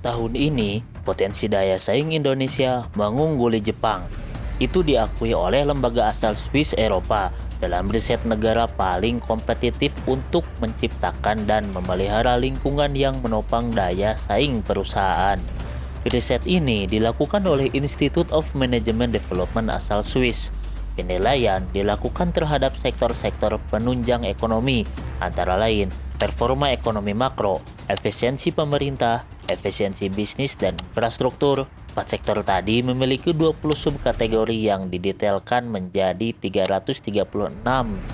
Tahun ini, potensi daya saing Indonesia mengungguli Jepang. Itu diakui oleh lembaga asal Swiss Eropa dalam riset negara paling kompetitif untuk menciptakan dan memelihara lingkungan yang menopang daya saing perusahaan. Riset ini dilakukan oleh Institute of Management Development asal Swiss. Penilaian dilakukan terhadap sektor-sektor penunjang ekonomi, antara lain performa ekonomi makro, efisiensi pemerintah, efisiensi bisnis dan infrastruktur. 4 sektor tadi memiliki 20 subkategori yang didetailkan menjadi 336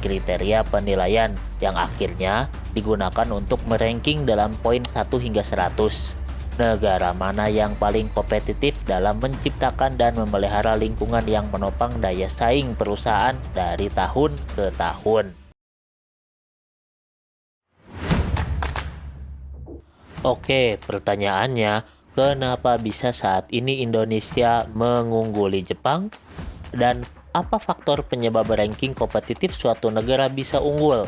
kriteria penilaian yang akhirnya digunakan untuk meranking dalam poin 1 hingga 100. Negara mana yang paling kompetitif dalam menciptakan dan memelihara lingkungan yang menopang daya saing perusahaan dari tahun ke tahun. Oke, pertanyaannya, kenapa bisa saat ini Indonesia mengungguli Jepang? Dan apa faktor penyebab ranking kompetitif suatu negara bisa unggul?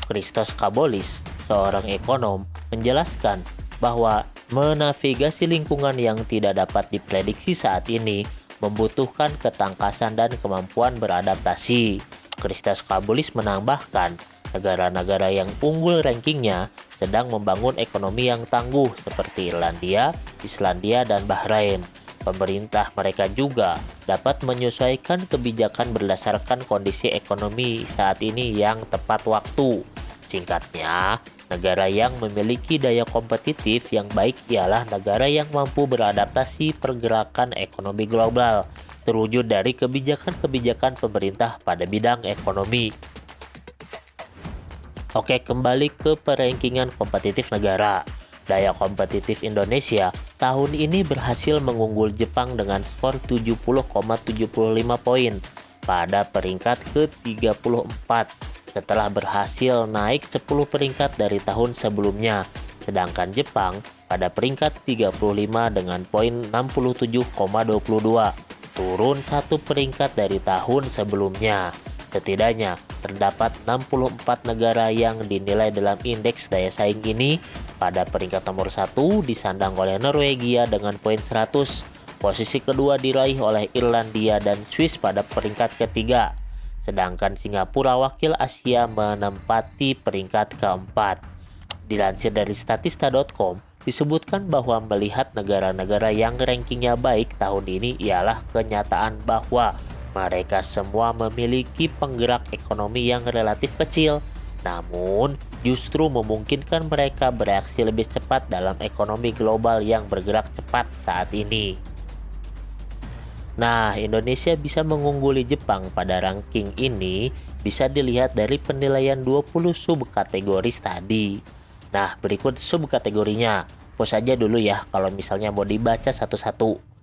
Christos Kabolis, seorang ekonom, menjelaskan bahwa menavigasi lingkungan yang tidak dapat diprediksi saat ini membutuhkan ketangkasan dan kemampuan beradaptasi. Christos Kabolis menambahkan, negara-negara yang unggul rankingnya sedang membangun ekonomi yang tangguh seperti Irlandia, Islandia, dan Bahrain. Pemerintah mereka juga dapat menyesuaikan kebijakan berdasarkan kondisi ekonomi saat ini yang tepat waktu. Singkatnya, negara yang memiliki daya kompetitif yang baik ialah negara yang mampu beradaptasi pergerakan ekonomi global, terwujud dari kebijakan-kebijakan pemerintah pada bidang ekonomi. Oke, kembali ke perankingan kompetitif negara. Daya kompetitif Indonesia tahun ini berhasil mengunggul Jepang dengan skor 70,75 poin pada peringkat ke-34 setelah berhasil naik 10 peringkat dari tahun sebelumnya. Sedangkan Jepang pada peringkat 35 dengan poin 67,22, turun satu peringkat dari tahun sebelumnya. Setidaknya terdapat 64 negara yang dinilai dalam indeks daya saing ini. Pada peringkat nomor 1 disandang oleh Norwegia dengan poin 100. Posisi kedua diraih oleh Irlandia dan Swiss pada peringkat ketiga. Sedangkan Singapura wakil Asia menempati peringkat keempat. Dilansir dari statista.com, disebutkan bahwa melihat negara-negara yang rankingnya baik tahun ini ialah kenyataan bahwa mereka semua memiliki penggerak ekonomi yang relatif kecil, namun justru memungkinkan mereka bereaksi lebih cepat dalam ekonomi global yang bergerak cepat saat ini. Nah, Indonesia bisa mengungguli Jepang pada ranking ini bisa dilihat dari penilaian 20 subkategoris tadi. Nah, berikut subkategorinya. Pause aja dulu ya kalau misalnya mau dibaca satu-satu.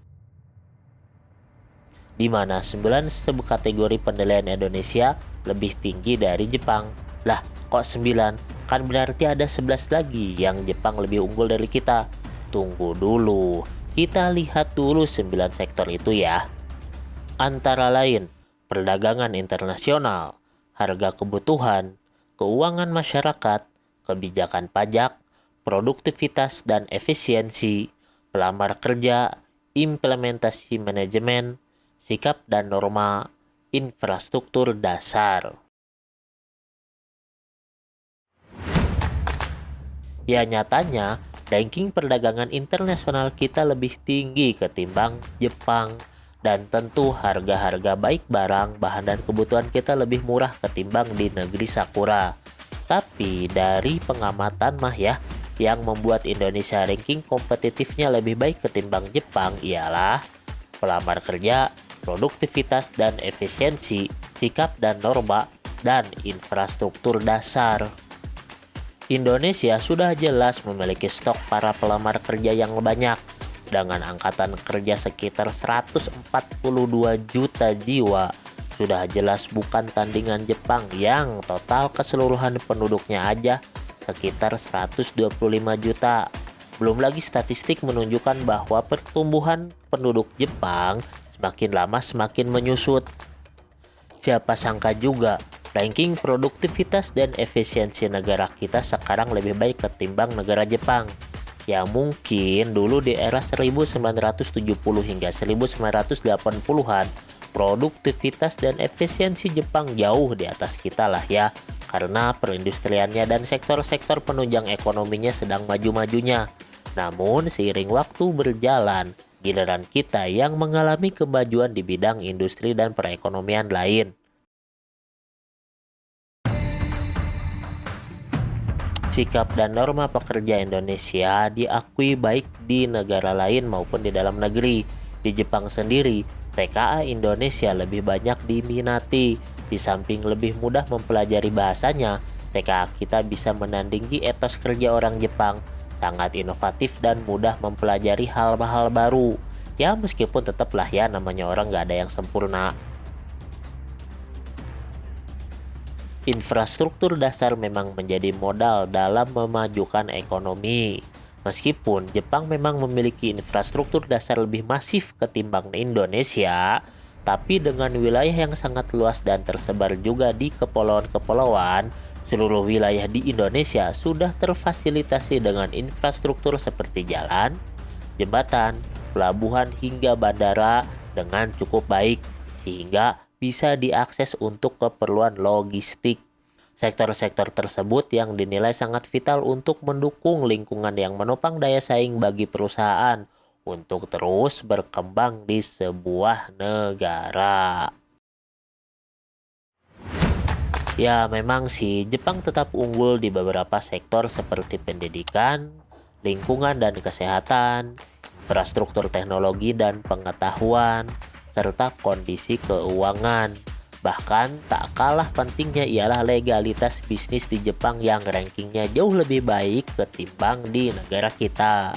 Di mana 9 subkategori penilaian Indonesia lebih tinggi dari Jepang. Lah, kok 9? Kan berarti ada 11 lagi yang Jepang lebih unggul dari kita. Tunggu dulu, kita lihat dulu 9 sektor itu ya. Antara lain, perdagangan internasional, harga kebutuhan, keuangan masyarakat, kebijakan pajak, produktivitas dan efisiensi, pelamar kerja, implementasi manajemen, sikap dan norma, infrastruktur dasar. Ya, nyatanya ranking perdagangan internasional kita lebih tinggi ketimbang Jepang, dan tentu harga-harga baik barang, bahan dan kebutuhan kita lebih murah ketimbang di negeri Sakura. Tapi dari pengamatan mah ya, yang membuat Indonesia ranking kompetitifnya lebih baik ketimbang Jepang ialah pelamar kerja, produktivitas dan efisiensi, sikap dan norma, dan infrastruktur dasar. Indonesia sudah jelas memiliki stok para pelamar kerja yang banyak, dengan angkatan kerja sekitar 142 juta jiwa. Sudah jelas bukan tandingan Jepang yang total keseluruhan penduduknya aja sekitar 125 juta. Belum lagi statistik menunjukkan bahwa pertumbuhan penduduk Jepang semakin lama semakin menyusut. Siapa sangka juga ranking produktivitas dan efisiensi negara kita sekarang lebih baik ketimbang negara Jepang. Ya mungkin dulu di era 1970 hingga 1980-an, produktivitas dan efisiensi Jepang jauh di atas kita lah ya, karena perindustriannya dan sektor-sektor penunjang ekonominya sedang maju-majunya. Namun seiring waktu berjalan, giliran kita yang mengalami kemajuan di bidang industri dan perekonomian lain. Sikap dan norma pekerja Indonesia diakui baik di negara lain maupun di dalam negeri. Di Jepang sendiri, TKA Indonesia lebih banyak diminati. Di samping lebih mudah mempelajari bahasanya, TKA kita bisa menandingi etos kerja orang Jepang. Sangat inovatif dan mudah mempelajari hal-hal baru. Ya meskipun tetaplah ya namanya orang nggak ada yang sempurna. Infrastruktur dasar memang menjadi modal dalam memajukan ekonomi. Meskipun Jepang memang memiliki infrastruktur dasar lebih masif ketimbang Indonesia, tapi dengan wilayah yang sangat luas dan tersebar juga di kepulauan-kepulauan, seluruh wilayah di Indonesia sudah terfasilitasi dengan infrastruktur seperti jalan, jembatan, pelabuhan hingga bandara dengan cukup baik, sehingga bisa diakses untuk keperluan logistik. Sektor-sektor tersebut yang dinilai sangat vital untuk mendukung lingkungan yang menopang daya saing bagi perusahaan untuk terus berkembang di sebuah negara. Ya, memang sih Jepang tetap unggul di beberapa sektor seperti pendidikan, lingkungan dan kesehatan, infrastruktur teknologi dan pengetahuan, serta kondisi keuangan. Bahkan tak kalah pentingnya ialah legalitas bisnis di Jepang yang rankingnya jauh lebih baik ketimbang di negara kita.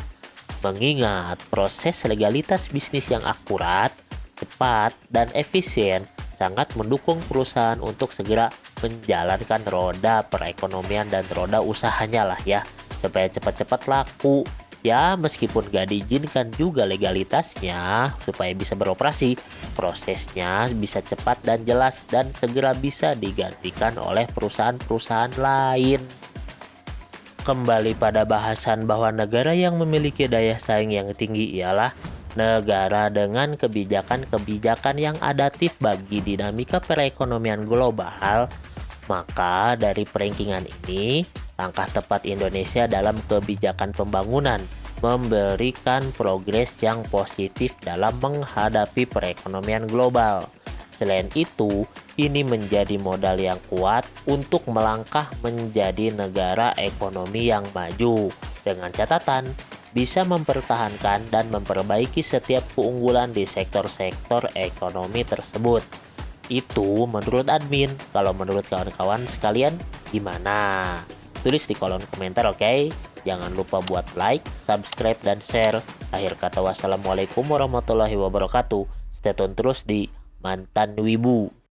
Mengingat proses legalitas bisnis yang akurat, cepat, dan efisien sangat mendukung perusahaan untuk segera menjalankan roda perekonomian dan roda usahanya lah ya, supaya cepat-cepat laku. Ya, meskipun gak diizinkan juga legalitasnya supaya bisa beroperasi, prosesnya bisa cepat dan jelas dan segera bisa digantikan oleh perusahaan-perusahaan lain. Kembali pada bahasan bahwa negara yang memiliki daya saing yang tinggi ialah negara dengan kebijakan-kebijakan yang adaptif bagi dinamika perekonomian global, maka dari perankingan ini, langkah tepat Indonesia dalam kebijakan pembangunan memberikan progres yang positif dalam menghadapi perekonomian global. Selain itu, ini menjadi modal yang kuat untuk melangkah menjadi negara ekonomi yang maju, dengan catatan bisa mempertahankan dan memperbaiki setiap keunggulan di sektor-sektor ekonomi tersebut. Itu menurut admin. Kalau menurut kawan-kawan sekalian gimana? Tulis di kolom komentar, oke? Jangan lupa buat like, subscribe, dan share. Akhir kata wassalamualaikum warahmatullahi wabarakatuh. Stay tune terus di Mantan Wibu.